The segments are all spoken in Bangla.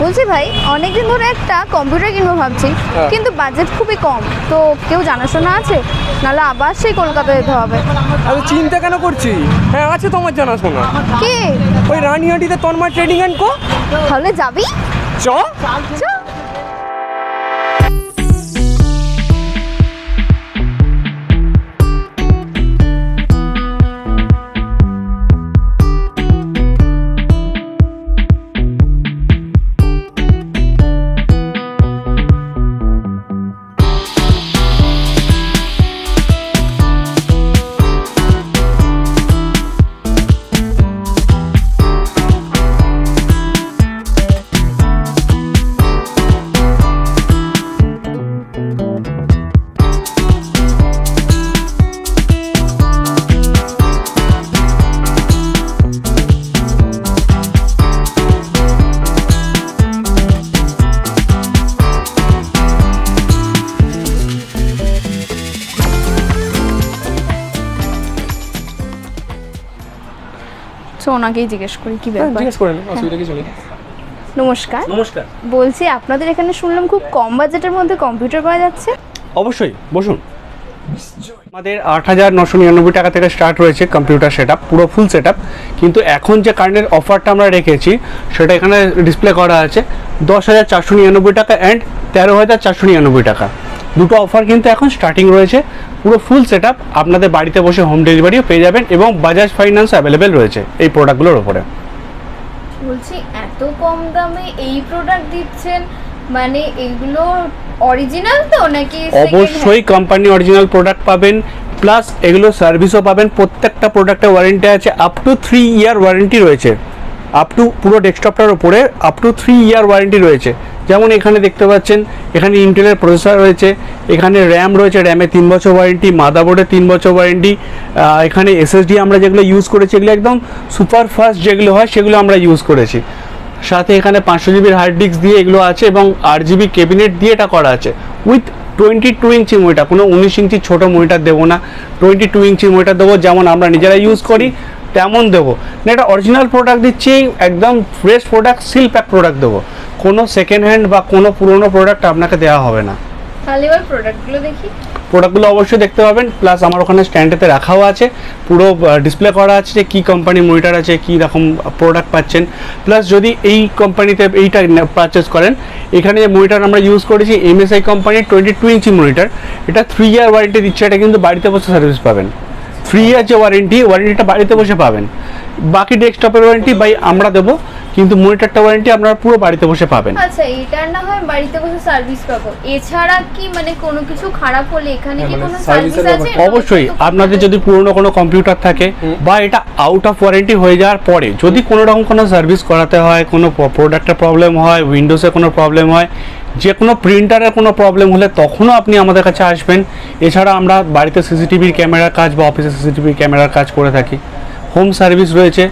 বলছি ভাই, অনেকদিন ধরে একটা কম্পিউটার কিনবো ভাবছি, কিন্তু বাজেট খুবই কম। তো কেউ জানাশোনা আছে? নাহলে আবার সেই কলকাতা যেতে হবে। আরে চিন্তা কেন করছি? হ্যাঁ, আছে তোমার জানাশোনা। কি? ওই রানিহাটিতে তন্ময় ট্রেডিং অ্যান্ড কো। তাহলে যাবি? চ চ। ওনাকেই জিজ্ঞেস করি কি ব্যাপার। জিজ্ঞেস করে নে, অসুবিধা কিছু নেই। নমস্কার। নমস্কার। বলছি আপনাদের এখানে শুনলাম খুব কম বাজেটের মধ্যে কম্পিউটার পাওয়া যাচ্ছে। অবশ্যই, বসুন। আমাদের 8,999 টাকা থেকে স্টার্ট রয়েছে কম্পিউটার সেটআপ, পুরো ফুল সেটআপ। কিন্তু এখন যে কারেন্টের অফারটা আমরা রেখেছি সেটা এখানে ডিসপ্লে করা আছে 10,499 টাকা অ্যান্ড 13,499 টাকা। দুটো অফার কিন্তু এখন স্টার্টিং রয়েছে। পুরো ফুল সেটআপ আপনাদের বাড়িতে বসে হোম ডেলিভারিও পেয়ে যাবেন এবং বাজাজ ফাইন্যান্স অ্যাভেলেবেল রয়েছে এই প্রোডাক্টগুলোর ওপরে। বলছি এত কম দামে এই প্রোডাক্ট দিচ্ছেন, মানে এগুলো অরিজিনাল তো নাকি? অবশ্যই কোম্পানি অরিজিনাল প্রোডাক্ট পাবেন, প্লাস এগুলো সার্ভিসও পাবেন। প্রত্যেকটা প্রোডাক্টের ওয়ারেন্টি আছে, আপ টু 3 ইয়ার ওয়ারেন্টি রয়েছে। আপ টু পুরো ডেস্কটপটার উপরে আপ টু 3 ইয়ার ওয়ারেন্টি রয়েছে। যেমন এখানে দেখতে পাচ্ছেন, এখানে ইন্টেলের প্রসেসর রয়েছে, এখানে র্যাম রয়েছে, র্যামে 3 বছর ওয়ারেন্টি, মাদারবোর্ডে 3 বছর ওয়ারেন্টি। এখানে এসএসডি আমরা যেগুলো ইউজ করেছি এগুলো একদম সুপার ফাস্ট যেগুলো হয় সেগুলো আমরা ইউজ করেছি। সাথে এখানে 500 জিবির হার্ড ডিস্ক দিয়ে এগুলো আছে এবং 8 জিবি ক্যাবিনেট দিয়ে এটা করা আছে উইথ 22 ইঞ্চি মনিটর। কোনো 19 ইঞ্চি ছোটো মনিটর দেবো না, 22 ইঞ্চি মনিটর দেবো, যেমন আমরা নিজেরা ইউজ করি তেমন দেবো না। এটা অরিজিনাল প্রোডাক্ট দিচ্ছি, একদম fresh product, seal pack product দেবো। কোনো সেকেন্ড হ্যান্ড বা কোনো পুরোনো প্রোডাক্ট আপনাকে দেওয়া হবে না। তাহলে এবার প্রোডাক্টগুলো দেখি। প্রোডাক্টগুলো অবশ্যই দেখতে পাবেন, প্লাস আমার ওখানে স্ট্যান্ডেতে রাখাও আছে, পুরো ডিসপ্লে করা আছে যে কী কোম্পানি মনিটর আছে, কী রকম প্রোডাক্ট পাচ্ছেন। প্লাস যদি এই কোম্পানিতে এইটা পারচেস করেন, এখানে যে মনিটর আমরা ইউজ করেছি MSI কোম্পানির 22 ইঞ্চি মনিটর, এটা 3 ইয়ার ওয়ারেন্টি দিচ্ছে। এটা কিন্তু বাড়িতে বসে সার্ভিস পাবেন। 3 ইয়ার যে ওয়ারেন্টিটা বাড়িতে বসে পাবেন। বাকি ডেস্কটপের ওয়ারেন্টি বাই আমরা দেবো, কিন্তু মনিটরটা ওয়ারেন্টি আপনারা পুরো বাড়িতে বসে পাবেন। আচ্ছা, এটা না হয় বাড়িতে বসে সার্ভিস পাবো, এছাড়া কি মানে কোনো কিছু খারাপ হলে এখানে কি কোনো সার্ভিস আছে? অবশ্যই, আপনাদের যদি পুরনো কোনো কম্পিউটার থাকে বা এটা আউট অফ ওয়ারেন্টি হয়ে যাওয়ার পরে যদি কোনো রকম কোনো সার্ভিস করাতে হয়, কোনো প্রোডাক্টের প্রবলেম হয়, উইন্ডোজে কোনো প্রবলেম হয়, যে কোনো প্রিন্টারের কোনো প্রবলেম হলে তখনও আপনি আমাদের কাছে আসবেন। এছাড়া আমরা বাড়িতে সিসিটিভির ক্যামেরার কাজ বা অফিসে সিসিটিভির ক্যামেরার কাজ করে থাকি। হোম সার্ভিস রয়েছে,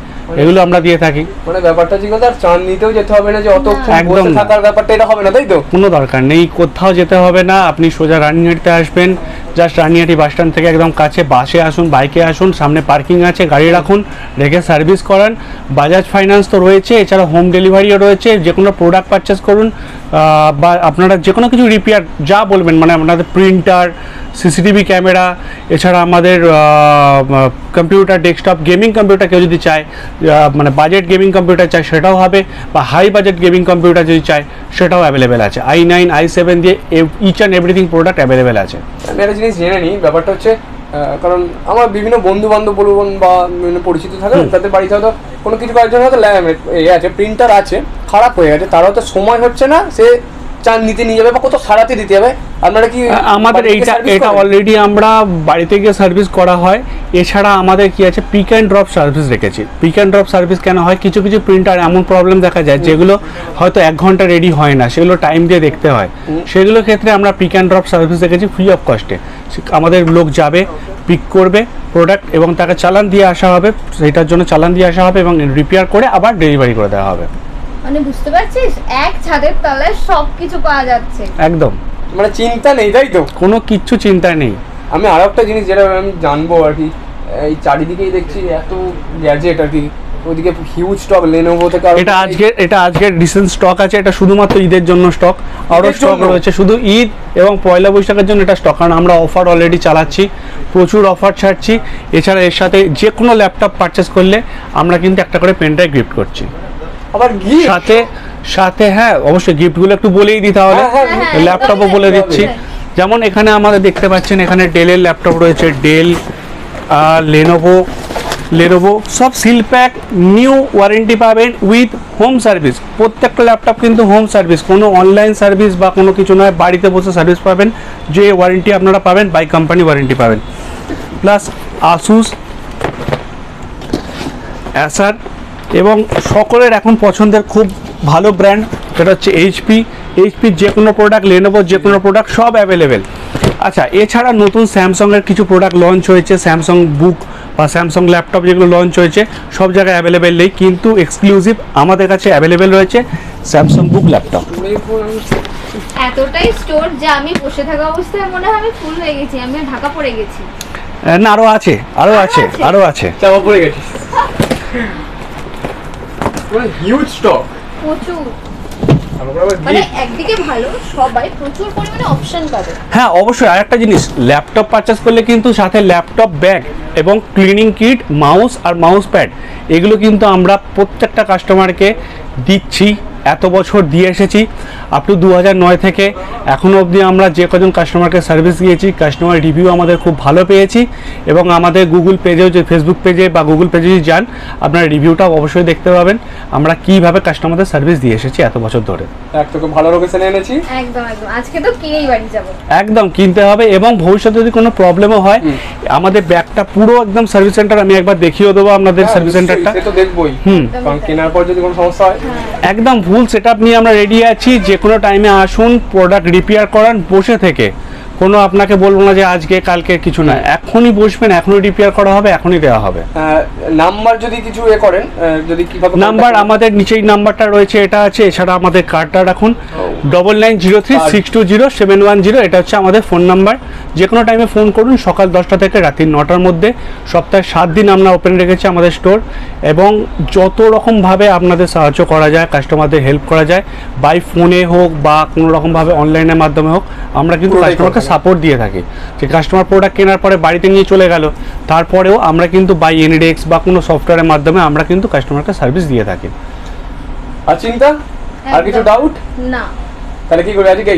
এগুলো আমরা দিয়ে থাকি। মানে ব্যাপারটা ছিল তার চান নিতেও যেতে হবে না, যে অতক্ষণ বসে থাকার ব্যাপারটা এটা হবে না, তাই তো? কোনো দরকার নেই, কোথাও যেতে হবে না। আপনি সোজা রানিহাটিতে আসবেন, জাস্ট রানিহাটি বাস স্ট্যান্ড থেকে একদম কাছে, বাসে আসুন, বাইকে আসুন, সামনে পার্কিং আছে, গাড়ি রাখুন, রেখে সার্ভিস করান। বাজাজ ফাইন্যান্স তো রয়েছে, এছাড়া হোম ডেলিভারিও রয়েছে। যে কোনো প্রোডাক্ট পারচেস করুন বা আপনারা যে কোনো কিছু রিপেয়ার যা বলবেন, মানে আপনাদের প্রিন্টার, সিসিটিভি ক্যামেরা, এছাড়া আমাদের কম্পিউটার, ডেস্কটপ, গেমিং কম্পিউটার কেউ যদি চায়, মানে বাজেট গেমিং কম্পিউটার চায় সেটাও হবে, বা হাই বাজেট গেমিং কম্পিউটার যদি চায় সেটাও অ্যাভেলেবেল আছে। i9 i7 দিয়ে each and everything product available আছে। আমি একটা জিনিস জেনে নিই, ব্যাপারটা হচ্ছে কারণ আমার বিভিন্ন বন্ধু বান্ধব বলুন বা বিভিন্ন পরিচিত থাকে, তাদের বাড়িতে হয়তো কোনো কিছু করার জন্য হয়তো আছে, প্রিন্টার আছে, খারাপ হয়ে গেছে, তার হয়তো সময় হচ্ছে না, সে চান নিতে নিয়ে যাবে বা কোথাও সারাতে দিতে হবে। আপনারা কি আমাদের এটা অলরেডি আমরা বাড়িতে গিয়ে সার্ভিস করা হয়। এছাড়া আমাদের কি আছে, পিক অ্যান্ড ড্রপ সার্ভিস রেখেছি। পিক অ্যান্ড ড্রপ সার্ভিস কেন হয়, কিছু কিছু প্রিন্টার এমন প্রবলেম দেখা যায় যেগুলো হয়তো 1 ঘন্টা রেডি হয় না, সেগুলো টাইম দিয়ে দেখতে হয়। সেগুলোর ক্ষেত্রে আমরা পিক অ্যান্ড ড্রপ সার্ভিস রেখেছি ফ্রি অফ কস্টে। আমাদের লোক যাবে, পিক করবে প্রোডাক্ট এবং তাকে চালান দিয়ে আসা হবে, সেটার জন্য চালান দিয়ে আসা হবে এবং রিপেয়ার করে আবার ডেলিভারি করে দেওয়া হবে। মানে বুঝতে পারছিস, এক ছাদের তলায় সবকিছু পাওয়া যাচ্ছে। একদম, মানে চিন্তা নেই, তাই তো? কোনো কিচ্ছু চিন্তা নেই। আমি আরো একটা জিনিস যেটা আমি জানবো আর কি, এই চারিদিকেই দেখছি এত গ্যাজেট আর কি, ওদিকে হিউজ স্টক লেনোভো থেকে এটা আজকের রিসেন্ট স্টক আছে, এটা শুধুমাত্র ঈদের জন্য স্টক, আরও স্টক রয়েছে শুধু ঈদ এবং পয়লা বৈশাখের জন্য এটা স্টক, কারণ আমরা অফার অলরেডি চালাচ্ছি, প্রচুর অফার ছাড়ছি। এছাড়া এর সাথে যে কোনো ল্যাপটপ পারচেস করলে আমরা কিন্তু একটা করে পেন ড্রাইভ গিফট করছি। আবার সাথে হ্যাঁ অবশ্যই গিফটগুলো একটু বলেই দিই তাহলে, ল্যাপটপও বলে দিচ্ছি। যেমন এখানে আমাদের দেখতে পাচ্ছেন এখানে ডেলের ল্যাপটপ রয়েছে, ডেল, লেনোভো সব সিল প্যাক, নিউ ওয়ারেন্টি পাবেন উইথ হোম সার্ভিস। প্রত্যেকটা ল্যাপটপ কিন্তু হোম সার্ভিস, কোনো অনলাইন সার্ভিস বা কোনো কিছু নয়, বাড়িতে বসে সার্ভিস পাবেন, যে ওয়ারেন্টি আপনারা পাবেন বাই কোম্পানি ওয়ারেন্টি পাবেন। প্লাস আসুস, অ্যাসার এবং সকলের এখন পছন্দের খুব ভালো ব্র্যান্ড সেটা হচ্ছে এইচপির যে কোনো প্রোডাক্ট, লেনোভোর যে কোনো প্রোডাক্ট সব অ্যাভেলেবেল। আচ্ছা, এছাড়া নতুন স্যামসাংয়ের কিছু প্রোডাক্ট লঞ্চ হয়েছে, স্যামসাং বুক বা স্যামসাং ল্যাপটপ যেগুলো লঞ্চ হয়েছে সব জায়গায় অ্যাভেলেবেল নেই, কিন্তু এক্সক্লুসিভ আমাদের কাছে অ্যাভেলেবেল রয়েছে স্যামসাং বুক ল্যাপটপ। এতটাই স্টোর যে আমি বসে থাকা অবস্থায় মনে হয় আমি ফুল হয়ে গেছি, আমি ঢাকা পড়ে গেছি। না, আরও আছে চাপা পড়ে গেছি, হিউজ স্টক প্রচুর। মানে একদিকে ভালো, সবাই প্রচুর পরিমাণে অপশন পাবে। হ্যাঁ অবশ্যই, আরেকটা জিনিস, ল্যাপটপ পারচেস করলে কিন্তু সাথে ল্যাপটপ ব্যাগ এবং ক্লিনিং কিট, মাউস আর মাউস প্যাড এগুলো কিন্তু আমরা প্রত্যেকটা কাস্টমারকে দিচ্ছি, এত বছর দিয়ে এসেছি। আপ টু 2009 থেকে এখনও অবধি আমরা যে কজন কাস্টমারকে সার্ভিস দিয়েছি, কাস্টমার রিভিউ আমাদের খুব ভালো পেয়েছি। এবং আমাদের গুগল পেজেও, যে ফেসবুক পেজে বা গুগল পেজে যদি যান আপনারা রিভিউটাও অবশ্যই দেখতে পাবেন আমরা কীভাবে কাস্টমারদের সার্ভিস দিয়ে এসেছি এত বছর ধরে। একটু ভালো লোকেশনে এনেছি, একদম আজকে তো কিনেই বাড়ি যাব, একদম কিনতে হবে। এবং ভবিষ্যতে যদি কোনো প্রবলেমও হয় আমাদের ব্যাগটা পুরো একদম সার্ভিস সেন্টার, আমি একবার দেখিয়ে দেবো আপনাদের সার্ভিস সেন্টারটা। তো দেখবই, কারণ কেনার পর যদি কোনো সমস্যা হয় একদম ফুল সেটআপ নিয়ে আমরা রেডি আছি, যে কোনো টাইমে আসুন, প্রোডাক্ট রিপেয়ার করান বসে থেকে। কোনো আপনাকে বলবো না যে আজকে কালকে কিছু না, এখনই বসবেন, এখনই রিপেয়ার করা হবে, এখনই দেওয়া হবে। নাম্বার যদি কিছু করেন, যদি কিভাবে নাম্বার আমাদের নিচেই নাম্বারটা রয়েছে, এটা আছে। এছাড়া আমাদের কার্ডটা রাখুন 9903620710, এটা হচ্ছে আমাদের ফোন নাম্বার। যে কোনো টাইমে ফোন করুন, সকাল 10টা থেকে রাত্রি 9টার মধ্যে। সপ্তাহে 7 দিন আমরা ওপেন রেখেছি আমাদের স্টোর, এবং যত রকমভাবে আপনাদের সাহায্য করা যায়, কাস্টমারদের হেল্প করা যায়, বাই ফোনে হোক বা কোনো রকমভাবে অনলাইনের মাধ্যমে হোক, আমরা কিন্তু কাস্টমারকে সাপোর্ট দিয়ে থাকি। যে কাস্টমার প্রোডাক্ট কেনার পরে বাড়িতে নিয়ে চলে গেল, তারপরেও আমরা কিন্তু বাই এনিডেক্স বা কোনো সফটওয়্যারের মাধ্যমে আমরা কিন্তু কাস্টমারকে সার্ভিস দিয়ে থাকি। আর চিন্তা আর কিছু ডাউট না, তাহলে কি করে আজকে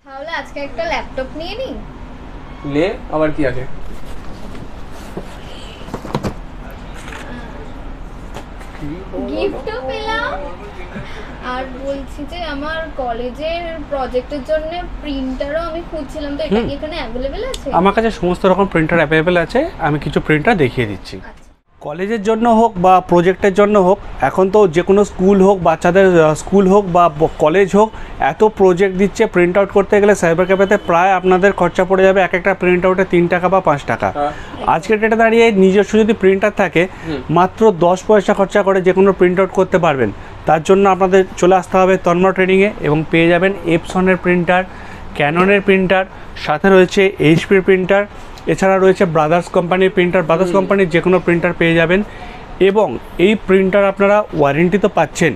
তাহলে আজকে একটা ল্যাপটপ নিয়ে নিই। নে, আবার কি আছে? গিফটও পেলাম, আর বলছি যে আমার কলেজের প্রজেক্টের জন্য প্রিন্টারও আমি খুঁজছিলাম, তো এটা কি এখানে অ্যাভেলেবেল আছে? আমার কাছে সমস্ত রকম প্রিন্টার অ্যাভেলেবেল আছে, আমি কিছু প্রিন্টার দেখিয়ে দিচ্ছি। কলেজের জন্য হোক বা প্রজেক্টের জন্য হোক, এখন তো যে কোনো স্কুল হোক, বাচ্চাদের স্কুল হোক বা কলেজ হোক, এত প্রজেক্ট দিচ্ছে, প্রিন্ট আউট করতে গেলে সাইবার ক্যাফেতে প্রায় আপনাদের খরচা পড়ে যাবে এক একটা প্রিন্ট আউটে 3 টাকা বা 5 টাকা। আজকের ডেটে দাঁড়িয়ে নিজস্ব যদি প্রিন্টার থাকে মাত্র 10 পয়সা খরচা করে যে কোনো প্রিন্ট আউট করতে পারবেন। তার জন্য আপনাদের চলে আসতে হবে তন্ময় ট্রেডিংয়ে, এবং পেয়ে যাবেন এপসনের প্রিন্টার, ক্যাননের প্রিন্টার, সাথে রয়েছে এইচপির প্রিন্টার, এছাড়া রয়েছে ব্রাদার্স কোম্পানির প্রিন্টার, ব্রাদার্স কোম্পানির যে কোনো প্রিন্টার পেয়ে যাবেন। এবং এই প্রিন্টার আপনারা ওয়ারেন্টি তো পাচ্ছেন,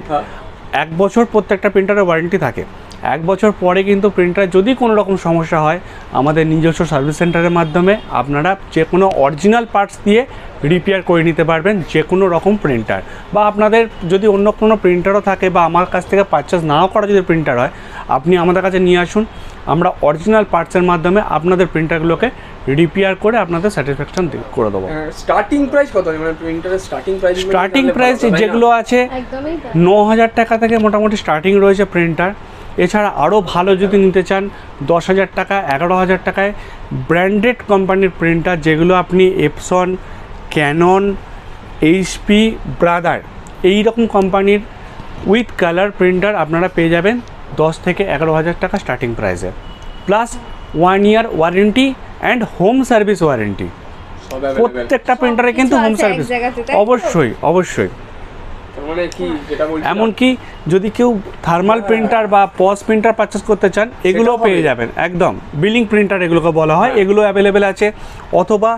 1 বছর প্রত্যেকটা প্রিন্টারের ওয়ারেন্টি থাকে। 1 বছর পরে কিন্তু প্রিন্টার যদি কোনো রকম সমস্যা হয়, আমাদের নিজস্ব সার্ভিস সেন্টারের মাধ্যমে আপনারা যে কোনো অরিজিনাল পার্টস দিয়ে রিপেয়ার করে নিতে পারবেন যে কোনো রকম প্রিন্টার। বা আপনাদের যদি অন্য কোনো প্রিন্টারও থাকে বা আমার কাছ থেকে পারচেস নাও করা যদি প্রিন্টার হয়, আপনি আমাদের কাছে নিয়ে আসুন, আমরা অরিজিনাল পার্টসের মাধ্যমে আপনাদের প্রিন্টারগুলোকে রিপেয়ার করে আপনাদের স্যাটিসফ্যাকশন করে দেবো। স্টার্টিং প্রাইস কত? মানে প্রিন্টারের স্টার্টিং প্রাইস যেগুলো আছে 9,000 টাকা থেকে মোটামুটি স্টার্টিং রয়েছে প্রিন্টার। এছাড়া আরও ভালো যদি নিতে চান 10,000 টাকা, 11,000 টাকায় ব্র্যান্ডেড কোম্পানির প্রিন্টার, যেগুলো আপনি এপসন, ক্যানন, এইচপি, ব্রাদার এই রকম কোম্পানির উইথ কালার প্রিন্টার আপনারা পেয়ে যাবেন 10 থেকে 11,000 টাকা স্টার্টিং প্রাইসে, plus 1 year warranty and home service warranty. প্রত্যেকটা প্রিন্টারে কিন্তু হোম সার্ভিস অবশ্যই। মানে কি যেটা বলছি, এমনকি যদি কেউ থার্মাল প্রিন্টার বা পজ প্রিন্টার পারচেস করতে চান এগুলো সেটাও পেয়ে হবে। যাবেন, একদম বিলিং প্রিন্টার এগুলোকে বলা হয়, এগুলো অ্যাভেলেবেল আছে। অথবা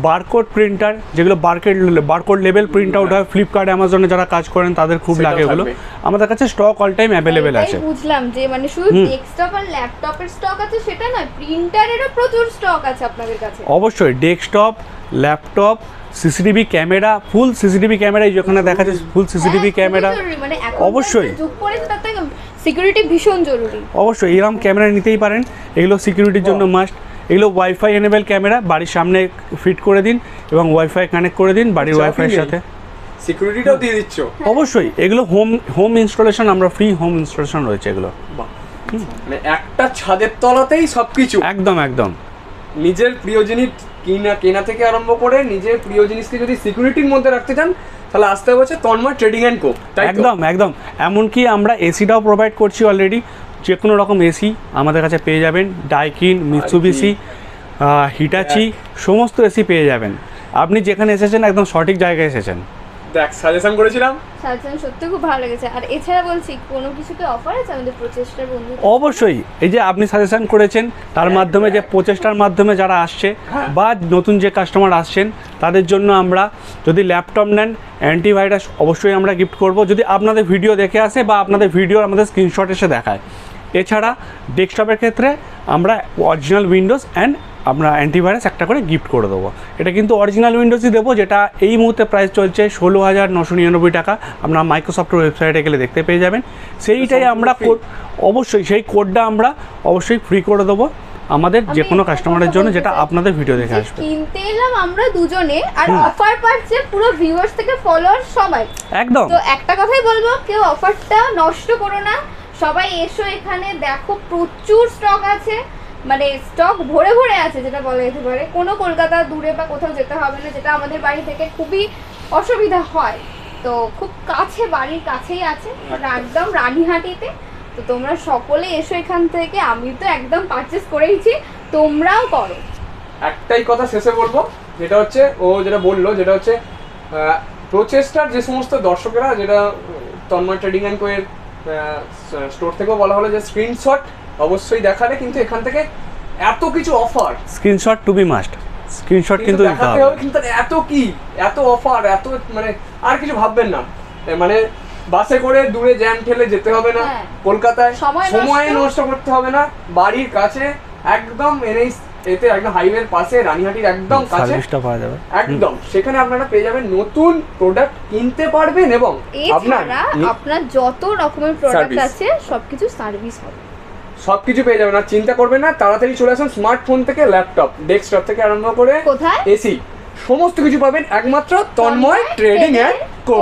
বারকোড প্রিন্টার, যেগুলো বারকোড লেভেল প্রিন্ট আউট হয়, ফ্লিপকার্ট অ্যামাজনে যারা কাজ করেন তাদের খুব সেটাও লাগে এগুলো, থাকবে। আমাদের কাছে স্টক অল টাইম অ্যাভেলেবেল এটাই আছে। বুঝলাম যে মানে শুধু ডেস্কটপ আর ল্যাপটপের স্টক আছে সেটা নয়, প্রিন্টারেরও প্রচুর স্টক আছে আপনাদের কাছে। অবশ্যই ডেস্কটপ, ল্যাপটপ, সিসিটিভি ক্যামেরা, ফুল সিসিটিভি ক্যামেরা, যেখানে দেখা যাচ্ছে ফুল সিসিটিভি হ্যাঁ, ক্যামেরা, খুবই জরুরি, মানে এখন অবশ্যই। যুগ পড়েছে তাতে সিকিউরিটি ভীষণ জরুরি। অবশ্যই এরকম ক্যামেরা নিতেই পারেন, এগুলো সিকিউরিটির জন্য মাস্ট। এগুলো ওয়াইফাই এনেবেল ক্যামেরা, বাড়ির সামনে ফিট করে দিন এবং ওয়াইফাই কানেক্ট করে দিন বাড়ির ওয়াইফাইয়ের সাথে। সিকিউরিটিটাও দিয়ে দিচ্ছ? অবশ্যই এগুলো হোম ইনস্টলেশন, আমরা ফ্রি হোম ইনস্টলেশন রয়েছে এগুলো। বাহ, মানে একটা ছাদের তলাতেই সবকিছু, একদম একদম নিজের প্রিয় জিনিস কেনা থেকে আরম্ভ করে নিজের প্রিয় জিনিসকে যদি সিকিউরিটির মধ্যে রাখতে চান তাহলে আসতে হচ্ছে তন্ময় ট্রেডিং অ্যান্ড কো। একদম একদম। এমনকি আমরা এসিটাও প্রোভাইড করছি অলরেডি, যে কোনো রকম এসি আমাদের কাছে পেয়ে যাবেন, ডাইকিন, মিৎসুবিশি, হিটাচি, সমস্ত এসি পেয়ে যাবেন। আপনি যেখানে এসেছেন একদম সঠিক জায়গায় এসেছেন। দেখ সাজেশন করেছিলাম, সাজেশন সত্যি খুব ভালো লেগেছে। আর এছাড়া বলছি কোনো কিছুতে অফার আছে আমাদের প্রচেষ্টার বন্ধু? অবশ্যই, এই যে আপনি সাজেশন করেছেন তার মাধ্যমে, যে প্রচেষ্টার মাধ্যমে যারা আসছে বা নতুন যে কাস্টমার আসছেন তাদের জন্য আমরা যদি ল্যাপটপ নেন অ্যান্টিভাইরাস অবশ্যই আমরা গিফট করব, যদি আপনাদের ভিডিও দেখে আসে বা আপনাদের ভিডিও আমাদের স্ক্রিনশট এসে দেখায়। এছাড়া ডেস্কটপের ক্ষেত্রে আমরা অরিজিনাল উইন্ডোজ অ্যান্ড আমরা অ্যান্টিভাইরাস একটা করে গিফট করে দেবো। এটা কিন্তু অরিজিনাল উইন্ডোজই দেবো, যেটা এই মুহূর্তে প্রাইস চলছে 16,999 টাকা। আপনারা মাইক্রোসফটের ওয়েবসাইটে গেলে দেখতে পেয়ে যাবেন। সেইটাই আমরা কোড, অবশ্যই সেই কোডটা আমরা অবশ্যই ফ্রি করে দেবো আমাদের যে কোনো কাস্টমারের জন্য, যেটা আপনাদের ভিডিও দেখে আসবে। কিনতে এলাম আমরা দুজনে আর অফার পাচ্ছে পুরো ভিউয়ার্স থেকে ফলোয়ার সবাই। একদম। তো একটা কথাই বলবো, কেউ অফারটা নষ্ট করো না, সবাই এসো এখানে দেখো, প্রচুর স্টক আছে, মানে স্টক ভরে ভরে আছে যেটা বলা যেতে পারে। কোনো কলকাতা দূরে বা কোথাও যেতে হবে না, যেটা আমাদের বাড়ি থেকে খুবই অসুবিধা হয়। তো খুব কাছে, বাড়ির কাছেই আছে, একদম রানীহাটিতে। তো তোমরা সকলে এসো এখান থেকে, আমি তো একদম পারচেস করেইছি, তোমরাও করো। একটাই কথা শেষে বলবো, যেটা হচ্ছে ও যেটা বললো, যেটা হচ্ছে প্রচেষ্টার যে সমস্ত দর্শকেরা, যেটা তন্ময় ট্রেডিং অ্যান্ড কোয়ের স্টোর থেকেও বলা হলো যে স্ক্রিনশট অবশ্যই দেখালে, কিন্তু এখান থেকে এত কিছু offer, screenshot to be must, screenshot কিন্তু দিতে দেখাতে হবে। হবে, কিন্তু এত কি, এত অফার, এত মানে আর কিছু ভাববেন না। মানে বাসে করে দূরে জ্যাম ঠেলে যেতে হবে না, হ্যাঁ। কলকাতায় সময় নষ্ট নষ্ট করতে হবে না, বাড়ির কাছে একদম এনএইচ এতে একদম হাইওয়ের পাশে, রানীহাটির একদম কাছে সার্ভিসটা পাওয়া যাবে একদম। সেখানে আপনারা পেয়ে যাবেন, নতুন প্রোডাক্ট কিনতে পারবেন এবং এছাড়া আপনার যত রকমের প্রোডাক্ট Service। আছে সবকিছু সার্ভিস হবে, সবকিছু পেয়ে যাবেন। আর চিন্তা করবেন না, তাড়াতাড়ি চলে আসুন। স্মার্টফোন থেকে ল্যাপটপ, ডেস্কটপ থেকে আরম্ভ করে কোথায়? এসি, সমস্ত কিছু পাবেন একমাত্র তন্ময় ট্রেডিং অ্যান্ড কো।